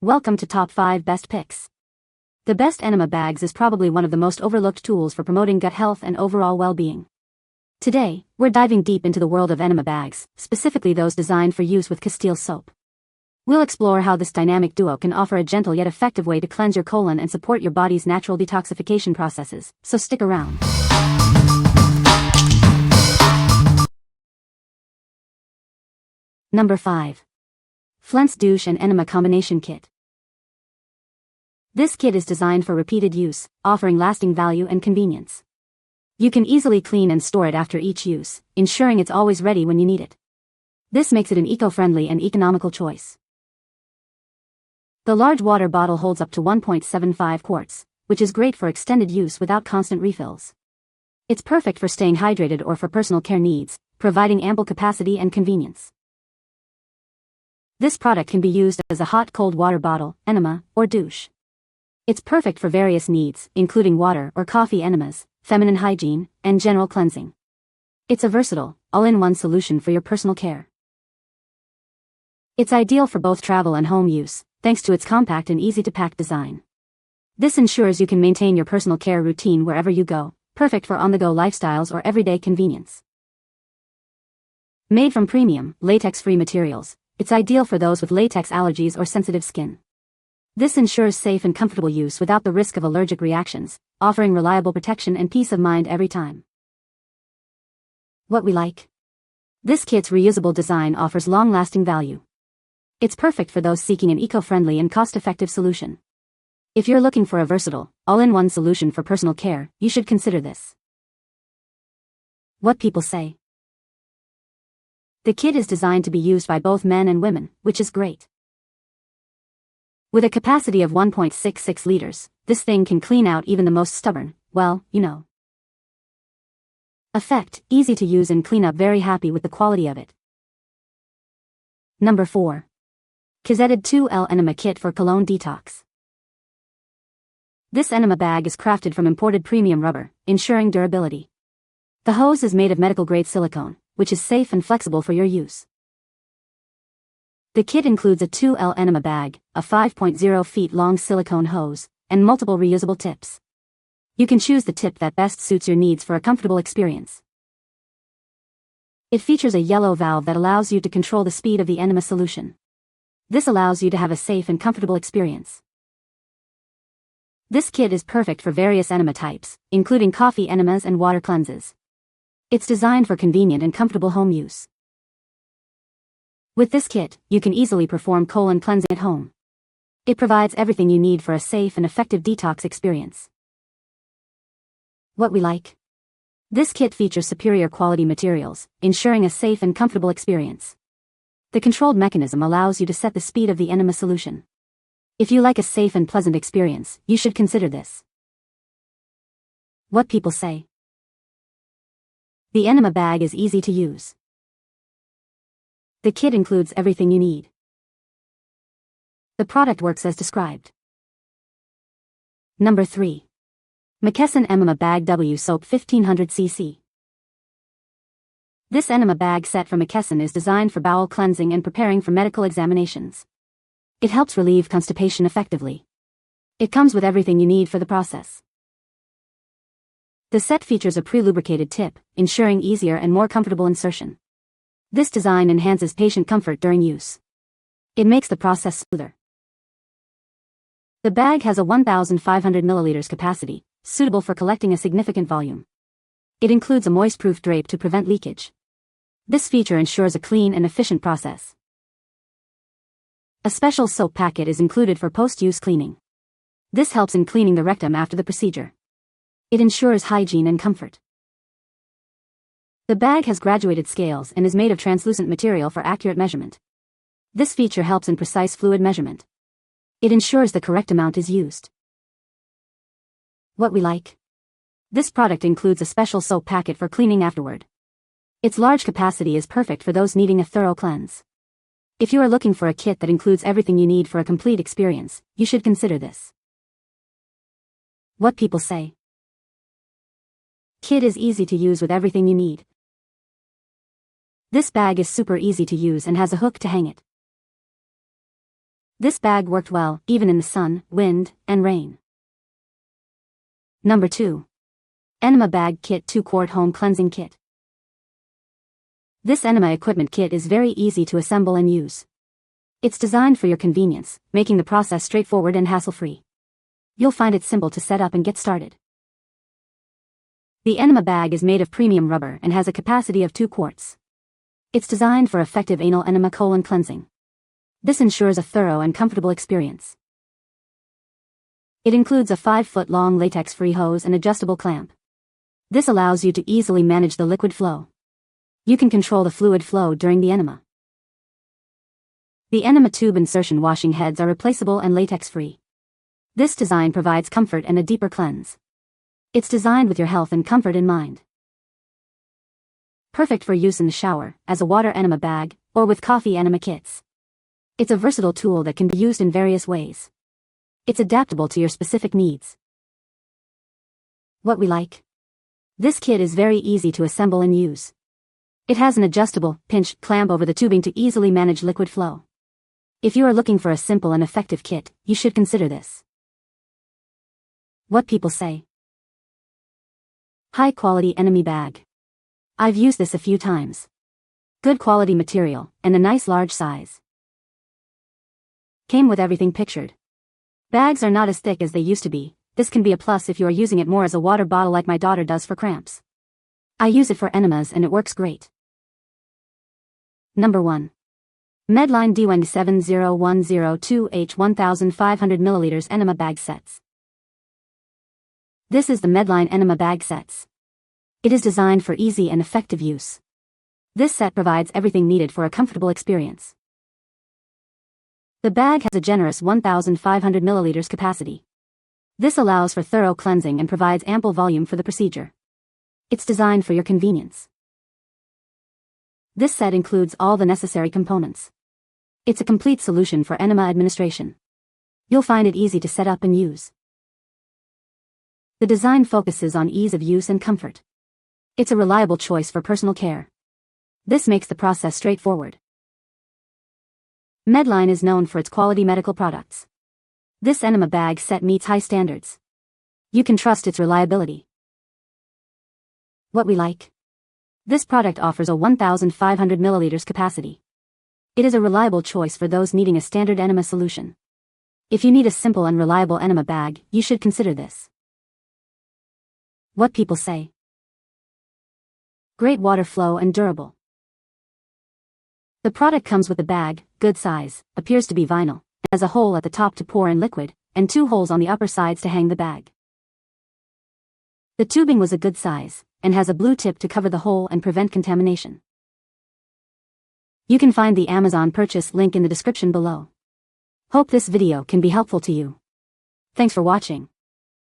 Welcome to Top 5 Best Picks. The best Enema Bags is probably one of the most overlooked tools for promoting gut health and overall well-being. Today, we're diving deep into the world of Enema Bags, specifically those designed for use with Castile soap. We'll explore how this dynamic duo can offer a gentle yet effective way to cleanse your colon and support your body's natural detoxification processes, so stick around. Number 5. Flents Douche and Enema Combination Kit. This kit is designed for repeated use, offering lasting value and convenience. You can easily clean and store it after each use, ensuring it's always ready when you need it. This makes it an eco-friendly and economical choice. The large water bottle holds up to 1.75 quarts, which is great for extended use without constant refills. It's perfect for staying hydrated or for personal care needs, providing ample capacity and convenience. This product can be used as a hot-cold water bottle, enema, or douche. It's perfect for various needs, including water or coffee enemas, feminine hygiene, and general cleansing. It's a versatile, all-in-one solution for your personal care. It's ideal for both travel and home use, thanks to its compact and easy-to-pack design. This ensures you can maintain your personal care routine wherever you go, perfect for on-the-go lifestyles or everyday convenience. Made from premium, latex-free materials, it's ideal for those with latex allergies or sensitive skin. This ensures safe and comfortable use without the risk of allergic reactions, offering reliable protection and peace of mind every time. What we like. This kit's reusable design offers long-lasting value. It's perfect for those seeking an eco-friendly and cost-effective solution. If you're looking for a versatile, all-in-one solution for personal care, you should consider this. What people say. The kit is designed to be used by both men and women, which is great. With a capacity of 1.66 liters, this thing can clean out even the most stubborn, effect, easy to use and clean up. Very happy with the quality of it. Number 4. KYZETJD 2L Enema Kit for Cologne Detox. This enema bag is crafted from imported premium rubber, ensuring durability. The hose is made of medical-grade silicone, which is safe and flexible for your use. The kit includes a 2L enema bag, a 5.0 feet long silicone hose, and multiple reusable tips. You can choose the tip that best suits your needs for a comfortable experience. It features a yellow valve that allows you to control the speed of the enema solution. This allows you to have a safe and comfortable experience. This kit is perfect for various enema types, including coffee enemas and water cleanses. It's designed for convenient and comfortable home use. With this kit, you can easily perform colon cleansing at home. It provides everything you need for a safe and effective detox experience. What we like. This kit features superior quality materials, ensuring a safe and comfortable experience. The controlled mechanism allows you to set the speed of the enema solution. If you like a safe and pleasant experience, you should consider this. What people say. The enema bag is easy to use. The kit includes everything you need. The product works as described. Number 3. McKesson Emema Bag W Soap 1500 cc. This enema bag set from McKesson is designed for bowel cleansing and preparing for medical examinations. It helps relieve constipation effectively. It comes with everything you need for the process. The set features a pre-lubricated tip, ensuring easier and more comfortable insertion. This design enhances patient comfort during use. It makes the process smoother. The bag has a 1,500 milliliters capacity, suitable for collecting a significant volume. It includes a moist-proof drape to prevent leakage. This feature ensures a clean and efficient process. A special soap packet is included for post-use cleaning. This helps in cleaning the rectum after the procedure. It ensures hygiene and comfort. The bag has graduated scales and is made of translucent material for accurate measurement. This feature helps in precise fluid measurement. It ensures the correct amount is used. What we like. This product includes a special soap packet for cleaning afterward. Its large capacity is perfect for those needing a thorough cleanse. If you are looking for a kit that includes everything you need for a complete experience, you should consider this. What people say. Kit is easy to use with everything you need. This bag is super easy to use and has a hook to hang it. This bag worked well, even in the sun, wind, and rain. Number 2. Enema Bag Kit 2 Quart Home Cleansing Kit. This enema equipment kit is very easy to assemble and use. It's designed for your convenience, making the process straightforward and hassle-free. You'll find it simple to set up and get started. The enema bag is made of premium rubber and has a capacity of 2 quarts. It's designed for effective anal enema colon cleansing. This ensures a thorough and comfortable experience. It includes a 5-foot-long latex-free hose and adjustable clamp. This allows you to easily manage the liquid flow. You can control the fluid flow during the enema. The enema tube insertion washing heads are replaceable and latex-free. This design provides comfort and a deeper cleanse. It's designed with your health and comfort in mind. Perfect for use in the shower, as a water enema bag, or with coffee enema kits. It's a versatile tool that can be used in various ways. It's adaptable to your specific needs. What we like. This kit is very easy to assemble and use. It has an adjustable, pinch clamp over the tubing to easily manage liquid flow. If you are looking for a simple and effective kit, you should consider this. What people say. High quality enema bag. I've used this a few times. Good quality material, and a nice large size. Came with everything pictured. Bags are not as thick as they used to be. This can be a plus if you are using it more as a water bottle like my daughter does for cramps. I use it for enemas and it works great. Number 1. Medline D17010 1500 ml Enema Bag Sets. This is the Medline Enema Bag Sets. It is designed for easy and effective use. This set provides everything needed for a comfortable experience. The bag has a generous 1500 ml capacity. This allows for thorough cleansing and provides ample volume for the procedure. It's designed for your convenience. This set includes all the necessary components. It's a complete solution for enema administration. You'll find it easy to set up and use. The design focuses on ease of use and comfort. It's a reliable choice for personal care. This makes the process straightforward. Medline is known for its quality medical products. This enema bag set meets high standards. You can trust its reliability. What we like. This product offers a 1500 ml capacity. It is a reliable choice for those needing a standard enema solution. If you need a simple and reliable enema bag, you should consider this. What people say. Great water flow and durable. The product comes with a bag, good size, appears to be vinyl, has a hole at the top to pour in liquid, and 2 holes on the upper sides to hang the bag. The tubing was a good size, and has a blue tip to cover the hole and prevent contamination. You can find the Amazon purchase link in the description below. Hope this video can be helpful to you. Thanks for watching.